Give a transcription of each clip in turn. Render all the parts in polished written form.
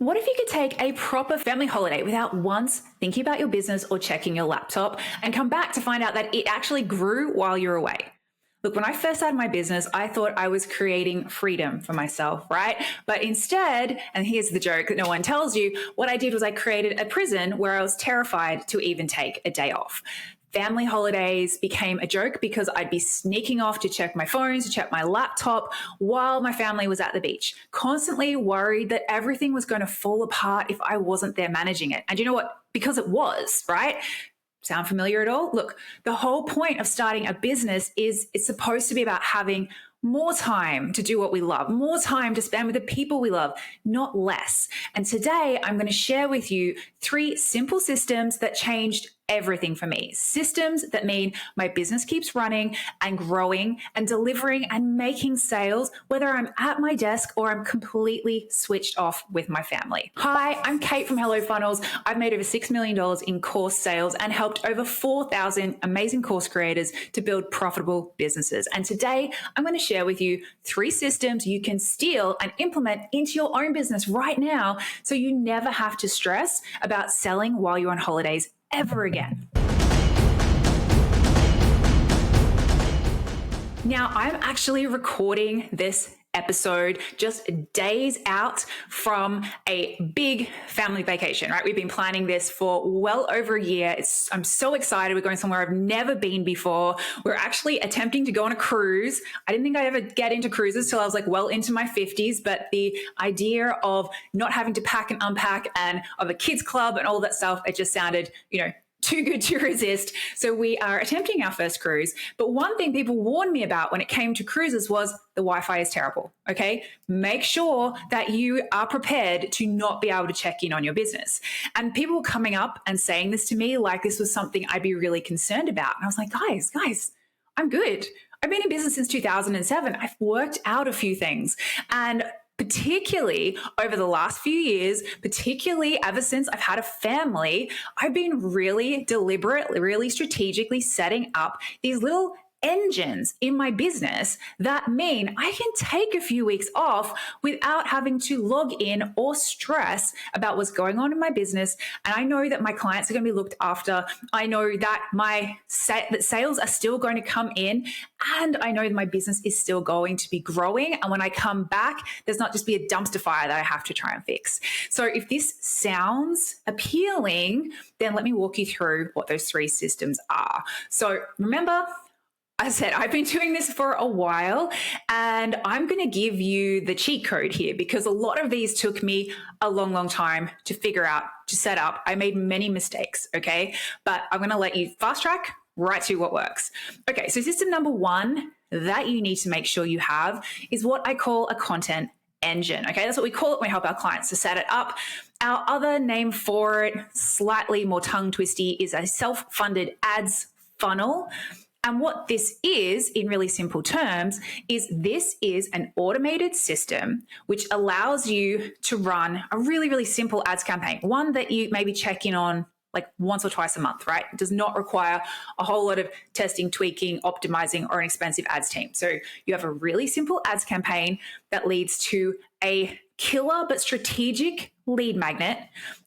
What if you could take a proper family holiday without once thinking about your business or checking your laptop and come back to find out that it actually grew while you're away? Look, when I first started my business, I thought I was creating freedom for myself, right? But instead, and here's the joke that no one tells you, what I did was I created a prison where I was terrified to even take a day off. Family holidays became a joke because I'd be sneaking off to check my phones, to check my laptop while my family was at the beach, constantly worried that everything was going to fall apart if I wasn't there managing it. And you know what? Because it was, right? Sound familiar at all? Look, the whole point of starting a business is it's supposed to be about having more time to do what we love, more time to spend with the people we love, not less. And today I'm going to share with you 3 simple systems that changed everything for me. Systems that mean my business keeps running and growing and delivering and making sales, whether I'm at my desk or I'm completely switched off with my family. Hi, I'm Kate from Hello Funnels. I've made over $6 million in course sales and helped over 4,000 amazing course creators to build profitable businesses. And today I'm going to share with you 3 systems you can steal and implement into your own business right now so you never have to stress about selling while you're on holidays ever again. Now, I'm actually recording this episode just days out from a big family vacation, right? We've been planning this for well over a year. I'm so excited. We're going somewhere I've never been before. We're actually attempting to go on a cruise. I didn't think I'd ever get into cruises till I was like well into my 50s, but the idea of not having to pack and unpack and of a kids club and all that stuff, it just sounded, too good to resist. So we are attempting our first cruise. But one thing people warned me about when it came to cruises was the Wi-Fi is terrible. Okay. Make sure that you are prepared to not be able to check in on your business. And people were coming up and saying this to me like this was something I'd be really concerned about. And I was like, guys, I'm good. I've been in business since 2007. I've worked out a few things. And particularly over the last few years, particularly ever since I've had a family, I've been really deliberately, really strategically setting up these little engines in my business that mean I can take a few weeks off without having to log in or stress about what's going on in my business. And I know that my clients are going to be looked after. I know that that sales are still going to come in, and I know that my business is still going to be growing. And when I come back, there's not just be a dumpster fire that I have to try and fix. So if this sounds appealing, then let me walk you through what those 3 systems are. So remember, I said, I've been doing this for a while, and I'm going to give you the cheat code here because a lot of these took me a long time to figure out, to set up. I made many mistakes, okay? But I'm going to let you fast track right to what works. Okay, so system number 1 that you need to make sure you have is what I call a content engine, okay? That's what we call it when we help our clients to set it up. Our other name for it, slightly more tongue twisty, is a self-funded ads funnel. And what this is, in really simple terms, is this is an automated system which allows you to run a really simple ads campaign, one that you maybe check in on like once or twice a month, right? It does not require a whole lot of testing, tweaking, optimizing, or an expensive ads team. So you have a really simple ads campaign that leads to a killer but strategic lead magnet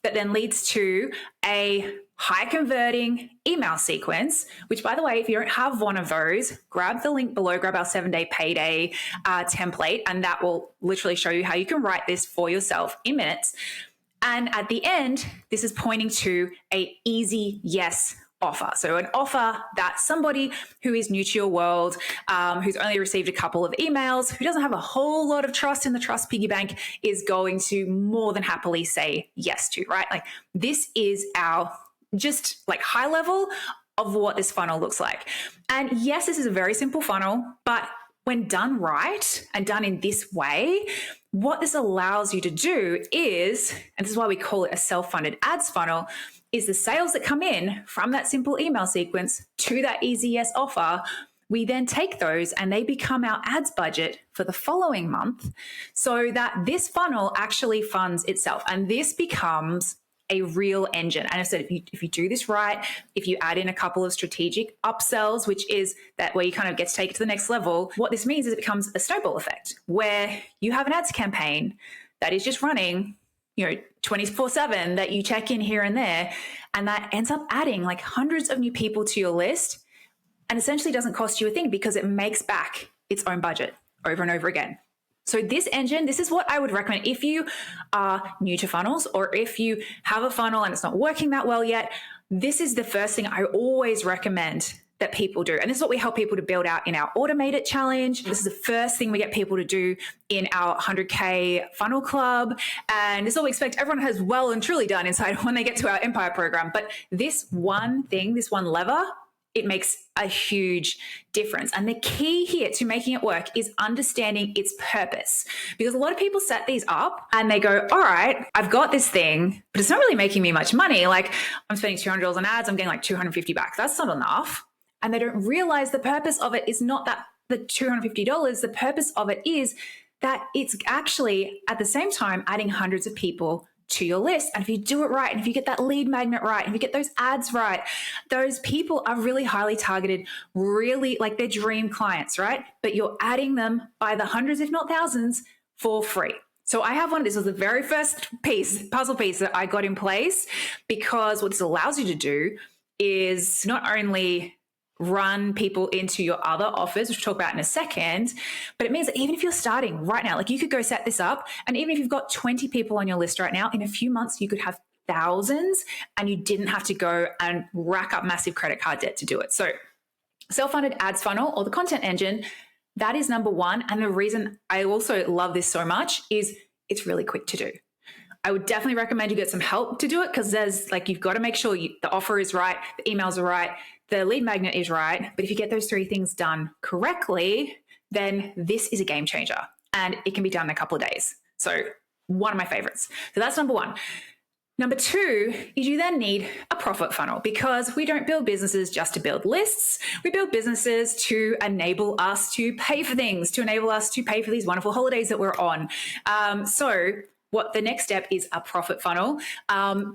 that then leads to a high converting email sequence, which, by the way, if you don't have one of those, grab the link below, grab our 7-day payday template, and that will literally show you how you can write this for yourself in minutes. And at the end, this is pointing to a easy yes offer. So an offer that somebody who is new to your world, who's only received a couple of emails, who doesn't have a whole lot of trust in the trust piggy bank, is going to more than happily say yes to, right? Like this is our just like high level of what this funnel looks like. And yes, this is a very simple funnel, but when done right and done in this way, what this allows you to do is, and this is why we call it a self-funded ads funnel, is the sales that come in from that simple email sequence to that easy yes offer, we then take those and they become our ads budget for the following month so that this funnel actually funds itself. And this becomes a real engine. And I said, if you do this right, if you add in a couple of strategic upsells, which is that where you kind of get to take it to the next level, what this means is it becomes a snowball effect where you have an ads campaign that is just running 24/7 that you check in here and there. And that ends up adding like hundreds of new people to your list and essentially doesn't cost you a thing because it makes back its own budget over and over again. So this engine, this is what I would recommend if you are new to funnels, or if you have a funnel and it's not working that well yet. This is the first thing I always recommend that people do. And this is what we help people to build out in our Automate It challenge. This is the first thing we get people to do in our 100K funnel club. And this is what we expect everyone has well and truly done inside when they get to our Empire program. But this one thing, this one lever, it makes a huge difference. And the key here to making it work is understanding its purpose. Because a lot of people set these up and they go, all right, I've got this thing, but it's not really making me much money. Like I'm spending $200 on ads, I'm getting like $250 back. That's not enough. And they don't realize the purpose of it is not that the $250. The purpose of it is that it's actually at the same time adding hundreds of people to your list. And if you do it right, and if you get that lead magnet right, and if you get those ads right, those people are really highly targeted, really like their dream clients, right? But you're adding them by the hundreds, if not thousands, for free. So I have one of these. This was the very first puzzle piece that I got in place, because what this allows you to do is not only run people into your other offers, which we'll talk about in a second, but it means that even if you're starting right now, like you could go set this up, and even if you've got 20 people on your list right now, in a few months, you could have thousands and you didn't have to go and rack up massive credit card debt to do it. So self-funded ads funnel, or the content engine, that is number one. And the reason I also love this so much is it's really quick to do. I would definitely recommend you get some help to do it, because there's like, you've got to make sure the offer is right, the emails are right, the lead magnet is right. But if you get those three things done correctly, then this is a game changer and it can be done in a couple of days. So one of my favorites. So that's number one. Number two is you then need a profit funnel, because we don't build businesses just to build lists. We build businesses to enable us to pay for things, to enable us to pay for these wonderful holidays that we're on. So what the next step is a profit funnel.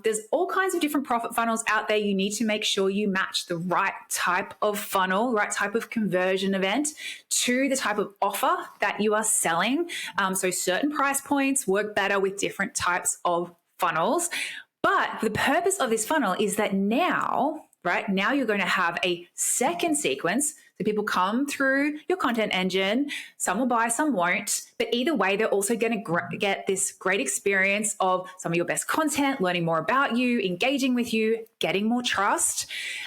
There's all kinds of different profit funnels out there. You need to make sure you match the right type of funnel, right type of conversion event to the type of offer that you are selling. So certain price points work better with different types of funnels. But the purpose of this funnel is that now you're going to have a second sequence. So people come through your content engine, some will buy, some won't, but either way, they're also going to get this great experience of some of your best content, learning more about you, engaging with you, getting more trust.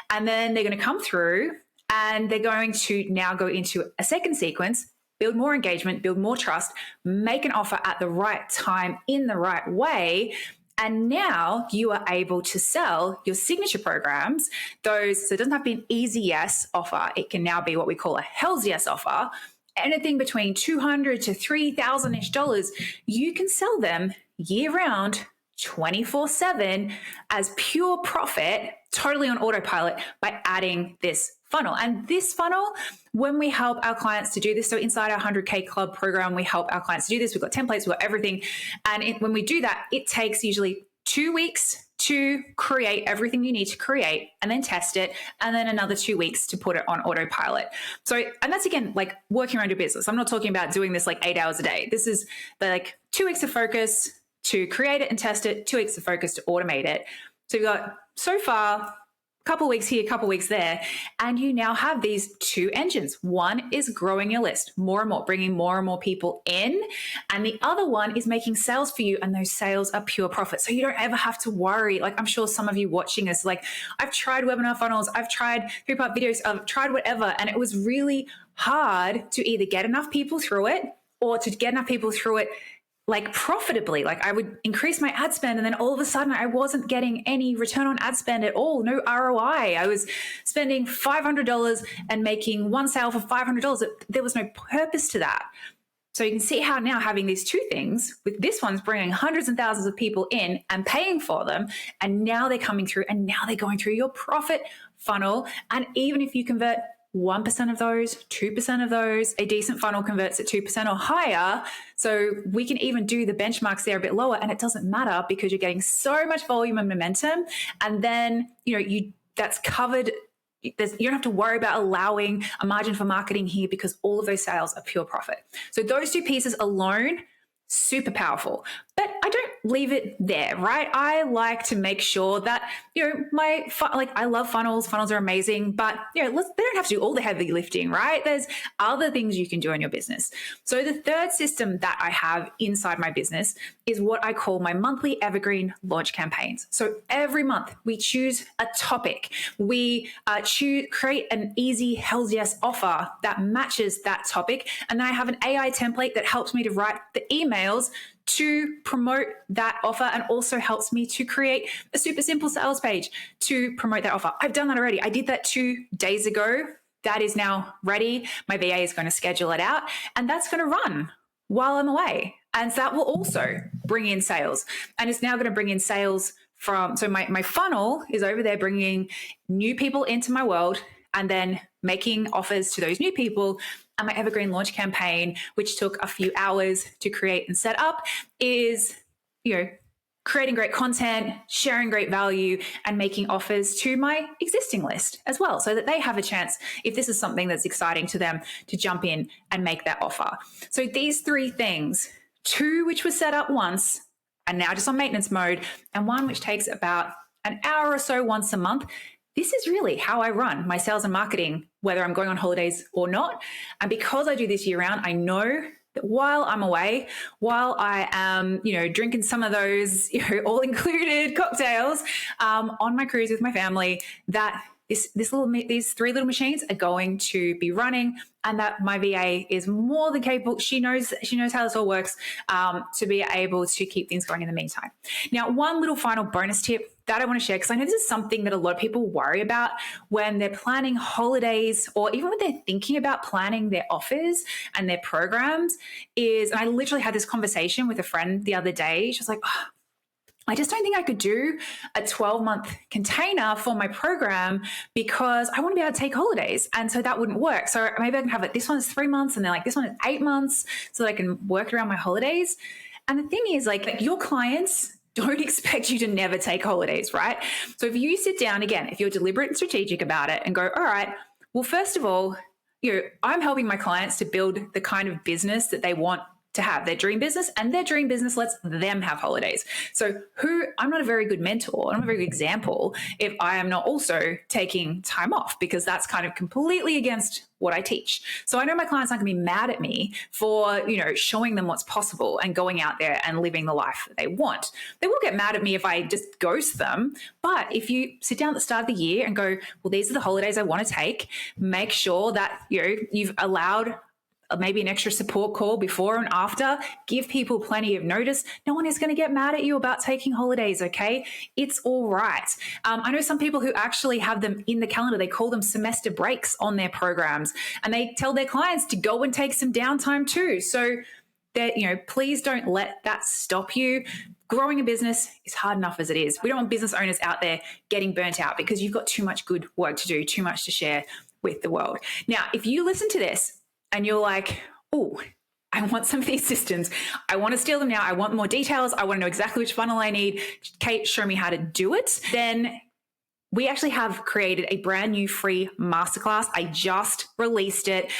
And then they're going to come through and they're going to now go into a second sequence, build more engagement, build more trust, make an offer at the right time in the right way. And now you are able to sell your signature programs, those, so it doesn't have to be an easy yes offer. It can now be what we call a hell's yes offer. Anything between $200 to $3,000-ish, you can sell them year round, 24/7 as pure profit, totally on autopilot, by adding this funnel. And this funnel, when we help our clients to do this, so inside our 100K club program, we help our clients to do this. We've got templates, we've got everything. And when we do that, it takes usually 2 weeks to create everything you need to create and then test it, and then another 2 weeks to put it on autopilot. So, and that's again, like working around your business. I'm not talking about doing this like 8 hours a day. This is the like 2 weeks of focus to create it and test it, 2 weeks of focus to automate it. So you've got so far couple weeks here, couple weeks there, and you now have these two engines. One is growing your list more and more, bringing more and more people in, and the other one is making sales for you, and those sales are pure profit. So you don't ever have to worry. Like I'm sure some of you watching this, like I've tried webinar funnels, I've tried 3-part videos, I've tried whatever, and it was really hard to either get enough people through it or to get enough people through it like profitably. Like I would increase my ad spend, and then all of a sudden I wasn't getting any return on ad spend at all, no ROI. I was spending $500 and making one sale for $500. There was no purpose to that. So you can see how now having these two things, with this one's bringing hundreds and thousands of people in and paying for them, and now they're coming through, and now they're going through your profit funnel. And even if you convert 1% of those, 2% of those, a decent funnel converts at 2% or higher. So we can even do the benchmarks there a bit lower, and it doesn't matter because you're getting so much volume and momentum. And then, that's covered. You don't have to worry about allowing a margin for marketing here because all of those sales are pure profit. So those two pieces alone, super powerful. But I don't leave it there, right? I like to make sure that, I love funnels. Funnels are amazing, but, they don't have to do all the heavy lifting, right? There's other things you can do in your business. So the third system that I have inside my business is what I call my monthly evergreen launch campaigns. So every month we choose a topic. We create an easy Hells Yes offer that matches that topic. And then I have an AI template that helps me to write the emails to promote that offer, and also helps me to create a super simple sales page to promote that offer. I've done that already. I did that 2 days ago. That is now ready. My VA is going to schedule it out, and that's going to run while I'm away. And that will also bring in sales. And it's now going to bring in sales so my funnel is over there bringing new people into my world and then making offers to those new people. And my evergreen launch campaign, which took a few hours to create and set up, is, creating great content, sharing great value, and making offers to my existing list as well, so that they have a chance, if this is something that's exciting to them, to jump in and make that offer. So these 3 things, 2 which were set up once and now just on maintenance mode, and 1 which takes about an hour or so once a month. This is really how I run my sales and marketing, whether I'm going on holidays or not. And because I do this year round, I know that while I'm away, while I am, drinking some of those, all-included cocktails on my cruise with my family, that these 3 little machines are going to be running, and that my VA is more than capable. She knows how this all works, to be able to keep things going in the meantime. Now, 1 little final bonus tip that I want to share, because I know this is something that a lot of people worry about when they're planning holidays, or even when they're thinking about planning their offers and their programs, and I literally had this conversation with a friend the other day. She was like, I just don't think I could do a 12-month container for my program because I want to be able to take holidays. And so that wouldn't work. So maybe I can have this one's 3 months, and then this one is 8 months, so that I can work around my holidays. And the thing is, your clients don't expect you to never take holidays, right? So if you sit down, again, if you're deliberate and strategic about it and go, all right, well, first of all, I'm helping my clients to build the kind of business that they want to have, their dream business, and their dream business lets them have holidays. So I'm not a very good mentor, I'm not a very good example if I am not also taking time off, because that's kind of completely against what I teach. So I know my clients aren't going to be mad at me for, showing them what's possible and going out there and living the life that they want. They will get mad at me if I just ghost them. But if you sit down at the start of the year and go, well, these are the holidays I want to take, make sure that, you've allowed maybe an extra support call before and after. Give people plenty of notice. No one is going to get mad at you about taking holidays, okay? It's all right. I know some people who actually have them in the calendar. They call them semester breaks on their programs, and they tell their clients to go and take some downtime too. So that, please don't let that stop you. Growing a business is hard enough as it is. We don't want business owners out there getting burnt out because you've got too much good work to do, too much to share with the world. Now, if you listen to this and you're like, oh, I want some of these systems, I want to steal them now, I want more details, I want to know exactly which funnel I need, Kate, show me how to do it, then we actually have created a brand new free masterclass. I just released it.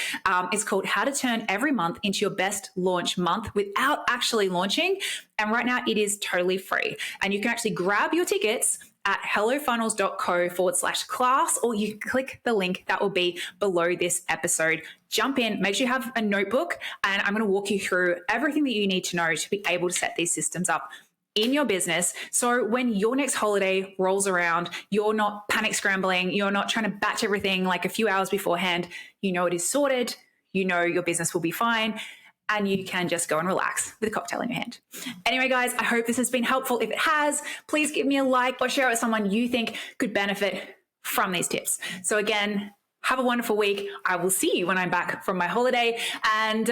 It's called How to Turn Every Month into Your Best Launch Month Without Actually Launching. And right now it is totally free. And you can actually grab your tickets at hellofunnels.co/class, or you can click the link that will be below this episode. Jump in, make sure you have a notebook, and I'm going to walk you through everything that you need to know to be able to set these systems up in your business. So when your next holiday rolls around, you're not panic scrambling, you're not trying to batch everything like a few hours beforehand. You know it is sorted, you know your business will be fine, and you can just go and relax with a cocktail in your hand. Anyway, guys, I hope this has been helpful. If it has, please give me a like or share it with someone you think could benefit from these tips. So again, have a wonderful week. I will see you when I'm back from my holiday. And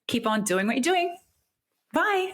keep on doing what you're doing. Bye.